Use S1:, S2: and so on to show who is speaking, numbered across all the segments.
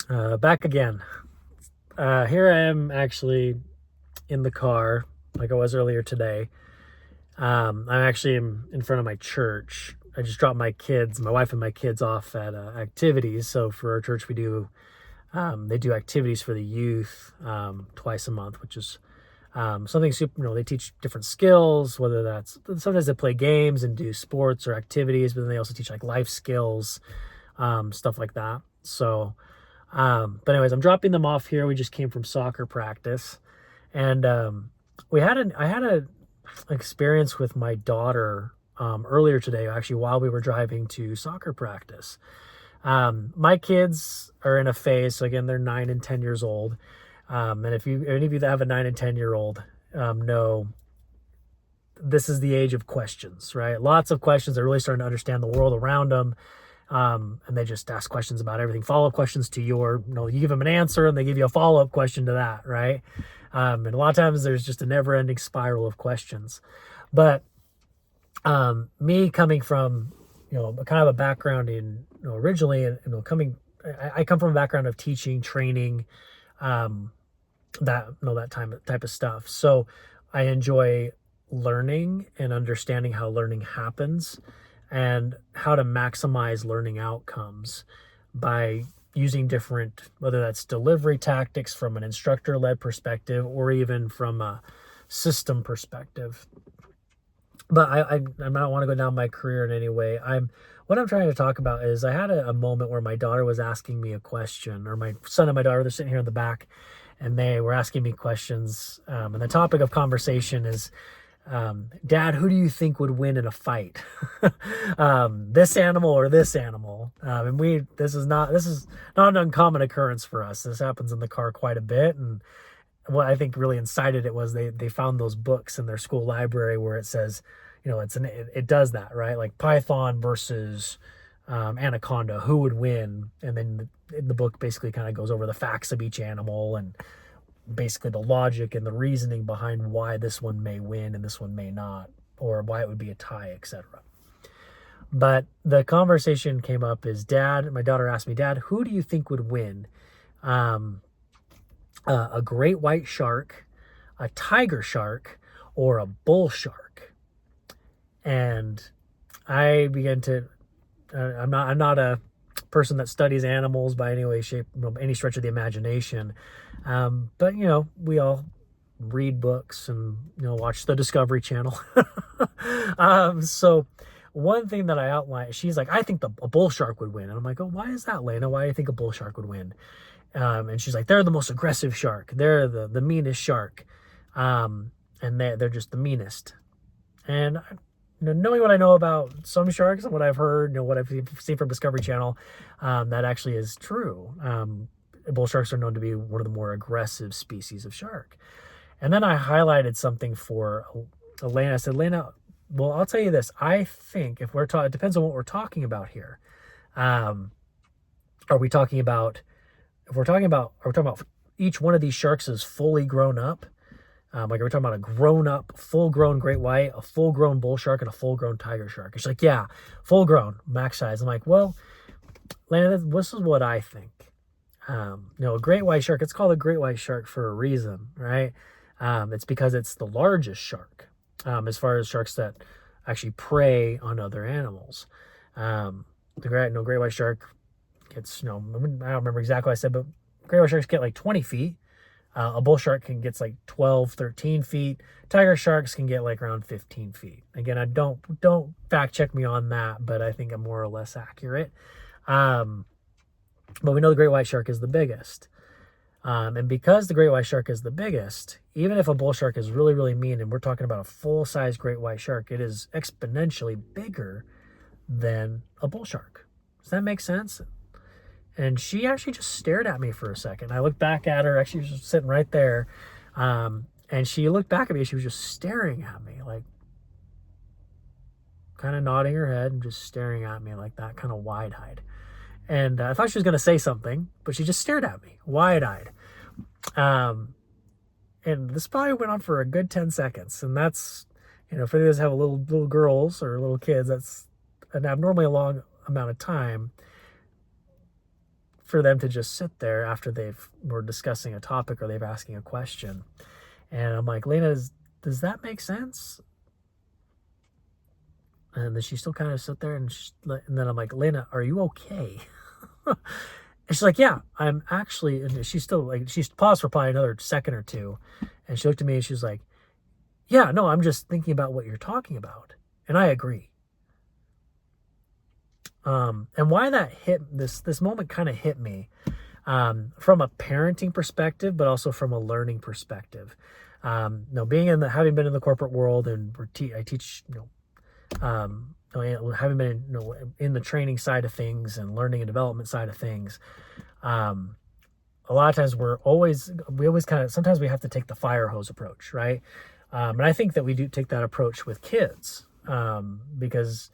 S1: Back again. Here I am actually in the car, like I was earlier today. I'm actually in front of my church. I just dropped my wife and my kids off at activities. So for our church, they do activities for the youth twice a month, which is something super. They teach different skills, whether that's sometimes they play games and do sports or activities, but then they also teach like life skills, stuff like that. But anyways, I'm dropping them off here. We just came from soccer practice, and I had a experience with my daughter earlier today, actually, while we were driving to soccer practice. My kids are in a phase, so again, they're 9 and 10 years old. And if any of you that have a 9 and 10 year old know, this is the age of questions, right? Lots of questions. They're really starting to understand the world around them. And they just ask questions about everything, follow-up questions to you give them an answer and they give you a follow-up question to that, right? And a lot of times there's just a never-ending spiral of questions. But me coming from, kind of a background originally, I come from a background of teaching, training, that type of stuff. So I enjoy learning and understanding how learning happens and how to maximize learning outcomes by using different, whether that's delivery tactics from an instructor led perspective or even from a system perspective. But I don't want to go down my career in any way. What I'm trying to talk about is I had a moment where my daughter was asking me a question, or my son and my daughter, they're sitting here in the back, and they were asking me questions. And the topic of conversation is, Dad, who do you think would win in a fight? This animal or this animal? This is not an uncommon occurrence for us. This happens in the car quite a bit. And what I think really incited it was they found those books in their school library where it says, it does that, right? Like Python versus anaconda, who would win? And then the book basically kind of goes over the facts of each animal and basically the logic and the reasoning behind why this one may win and this one may not, or why it would be a tie, etc. But the conversation came up is, my daughter asked me, Dad, who do you think would win? A great white shark, a tiger shark, or a bull shark? And I began to, I'm not a person that studies animals by any way, shape, any stretch of the imagination. But we all read books and watch the Discovery Channel. So one thing that I outlined, she's like, I think a bull shark would win, and I'm like, oh, why is that, Lena? Why do you think a bull shark would win? And she's like, they're the most aggressive shark. They're the meanest shark, and they're just the meanest. And knowing what I know about some sharks and what I've heard, what I've seen from Discovery Channel, that actually is true. Bull sharks are known to be one of the more aggressive species of shark. And then I highlighted something for Elena. I said, Elena, well, I'll tell you this. I think if we're talking, it depends on what we're talking about here. Are we talking about, are we talking about each one of these sharks is fully grown up? Like, are we talking about a grown-up, full-grown great white, a full-grown bull shark, and a full-grown tiger shark? And she's like, yeah, full-grown, max size. I'm like, well, Lana, this is what I think. A great white shark, it's called a great white shark for a reason, right? It's because it's the largest shark, as far as sharks that actually prey on other animals. The great white shark gets, I don't remember exactly what I said, but great white sharks get like 20 feet. A bull shark can get like 12, 13 feet. Tiger sharks can get like around 15 feet. Again, I don't fact check me on that, but I think I'm more or less accurate. But we know the great white shark is the biggest. And because the great white shark is the biggest, even if a bull shark is really, really mean, and we're talking about a full-size great white shark, it is exponentially bigger than a bull shark. Does that make sense? And she actually just stared at me for a second. I looked back at her. Actually, she was just sitting right there. And she looked back at me. She was just staring at me, like kind of nodding her head and just staring at me like that, kind of wide-eyed. And I thought she was going to say something, but she just stared at me, wide-eyed. And this probably went on for a good 10 seconds. And that's, for those that have little girls or little kids, that's an abnormally long amount of time for them to just sit there after were discussing a topic or they've asking a question. And I'm like, Lena, does that make sense? And then she still kind of sit there, and then I'm like, Lena, are you okay? And she's like, yeah, I'm actually, and she's still like, she's paused for probably another second or two. And she looked at me and she was like, yeah, no, I'm just thinking about what you're talking about. And I agree. And why that hit, this moment kind of hit me, from a parenting perspective, but also from a learning perspective. Having been in the corporate world, and I teach, having been in the training side of things and learning and development side of things, a lot of times we always kind of, sometimes we have to take the fire hose approach, right? And I think that we do take that approach with kids, because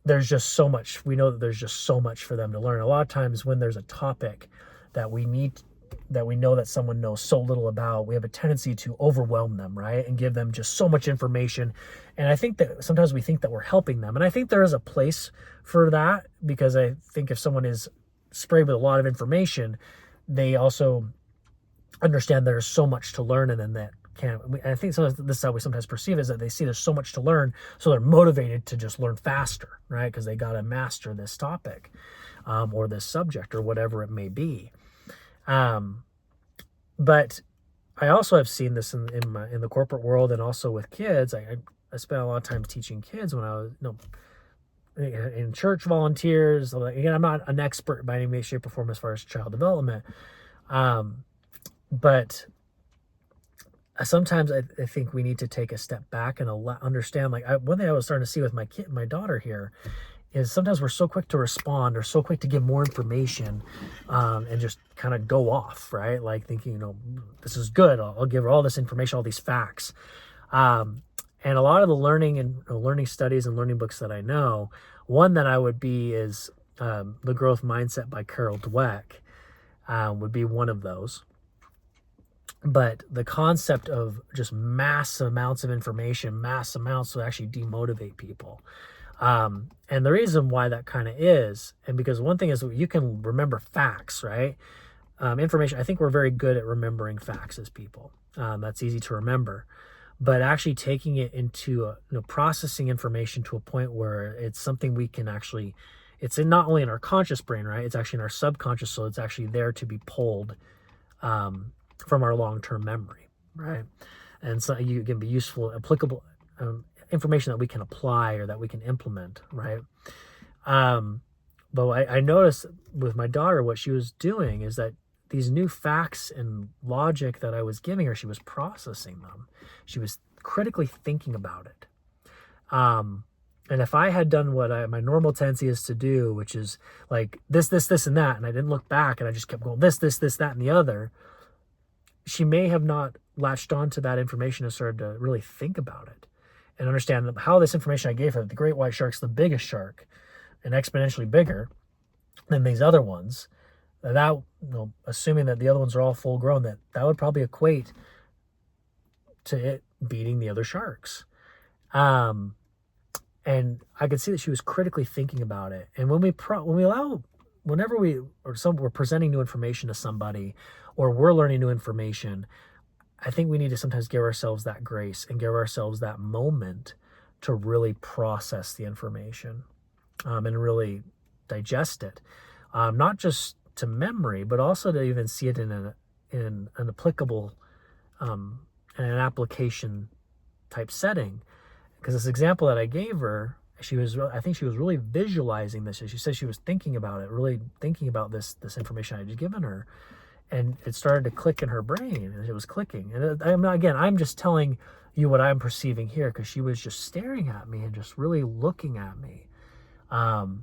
S1: there's just so much, we know that there's just so much for them to learn. A lot of times when there's a topic that we know that someone knows so little about, we have a tendency to overwhelm them, right? And give them just so much information. And I think that sometimes we think that we're helping them. And I think there is a place for that, because I think if someone is sprayed with a lot of information, they also understand there's so much to learn, and then that I think sometimes this is how we sometimes perceive it, is that they see there's so much to learn, so they're motivated to just learn faster, right? Because they got to master this topic, or this subject, or whatever it may be. But I also have seen this in the corporate world, and also with kids. I spent a lot of time teaching kids when I was in church volunteers. Again, I'm not an expert by any way, shape, or form as far as child development, but sometimes I think we need to take a step back and understand. Like, one thing I was starting to see with my daughter here, is sometimes we're so quick to respond, or so quick to give more information, and just kind of go off, right? Like thinking, this is good. I'll give her all this information, all these facts. And a lot of the learning studies and learning books that I know, one that I would be is The Growth Mindset by Carol Dweck, would be one of those. But the concept of just mass amounts of information, mass amounts, will actually demotivate people. And the reason why that kind of is, and because one thing is you can remember facts, right? Information, I think we're very good at remembering facts as people. That's easy to remember. But actually taking it into processing information to a point where it's something we can actually, it's not only in our conscious brain, right? It's actually in our subconscious, so it's actually there to be pulled from our long-term memory, right? And so you can be useful, applicable information that we can apply or that we can implement, right? But I noticed with my daughter, what she was doing is that these new facts and logic that I was giving her, she was processing them. She was critically thinking about it. And if I had done what my normal tendency is to do, which is like this, and that, and I didn't look back and I just kept going this, that, and the other, she may have not latched onto that information and started to really think about it and understand how this information I gave her, the great white shark's the biggest shark and exponentially bigger than these other ones, that assuming that the other ones are all full grown, that would probably equate to it beating the other sharks. And I could see that she was critically thinking about it. And whenever we're presenting new information to somebody, or we're learning new information, I think we need to sometimes give ourselves that grace and give ourselves that moment to really process the information, and really digest it, not just to memory, but also to even see it in an applicable, and an application type setting. Because this example that I gave her, I think she was really visualizing this. She said she was thinking about it, really thinking about this information I had given her. And it started to click in her brain, and it was clicking. And I'm just telling you what I'm perceiving here, because she was just staring at me and just really looking at me. And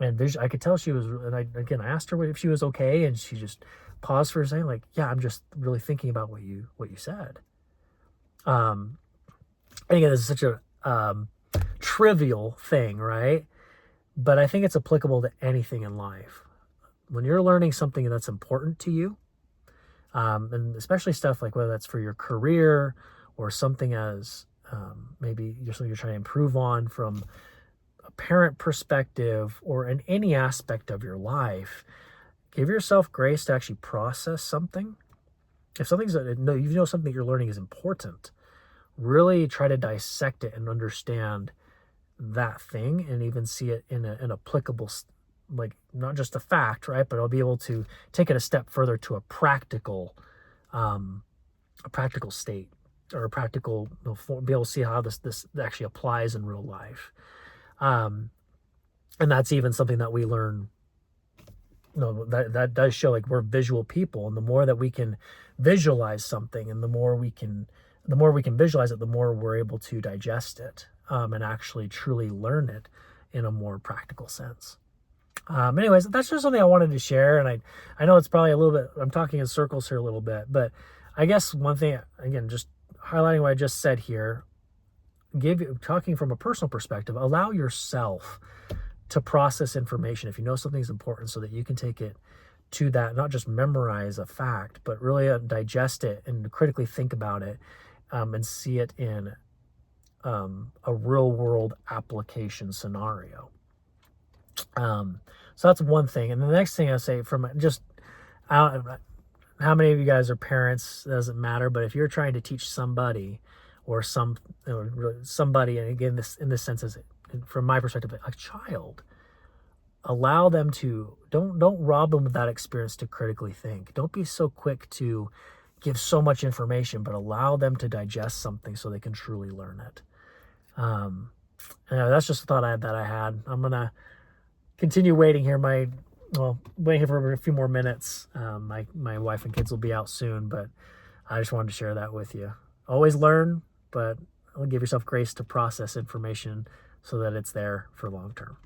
S1: I could tell she was, and I asked her if she was okay, and she just paused for a second, like, yeah, I'm just really thinking about what you said. And again, this is such a trivial thing, right? But I think it's applicable to anything in life. When you're learning something that's important to you, and especially stuff like whether that's for your career or something as maybe you're trying to improve on from a parent perspective, or in any aspect of your life, give yourself grace to actually process something. If something's, no, you know something you're learning is important, really try to dissect it and understand that thing and even see it in an applicable, like not just a fact, right? But I'll be able to take it a step further to a practical state, or a practical, be able to see how this actually applies in real life. And that's even something that we learn. That does show, like, we're visual people, and the more that we can visualize something, and the more we can visualize it, the more we're able to digest it, and actually truly learn it in a more practical sense. Anyways, that's just something I wanted to share, and I know it's probably a little bit, I'm talking in circles here a little bit, but I guess one thing, again, just highlighting what I just said here, talking from a personal perspective, allow yourself to process information if you know something's important, so that you can take it to that, not just memorize a fact, but really digest it and critically think about it, and see it in a real world application scenario. So that's one thing. And the next thing I say, from just how many of you guys are parents, doesn't matter, but if you're trying to teach somebody or somebody, and again, this in this sense is, from my perspective, a child, allow them to, don't rob them of that experience to critically think. Don't be so quick to give so much information, but allow them to digest something so they can truly learn it. That's just a thought I had. I'm gonna continue waiting here. Waiting here for a few more minutes. My wife and kids will be out soon, but I just wanted to share that with you. Always learn, but give yourself grace to process information so that it's there for long term.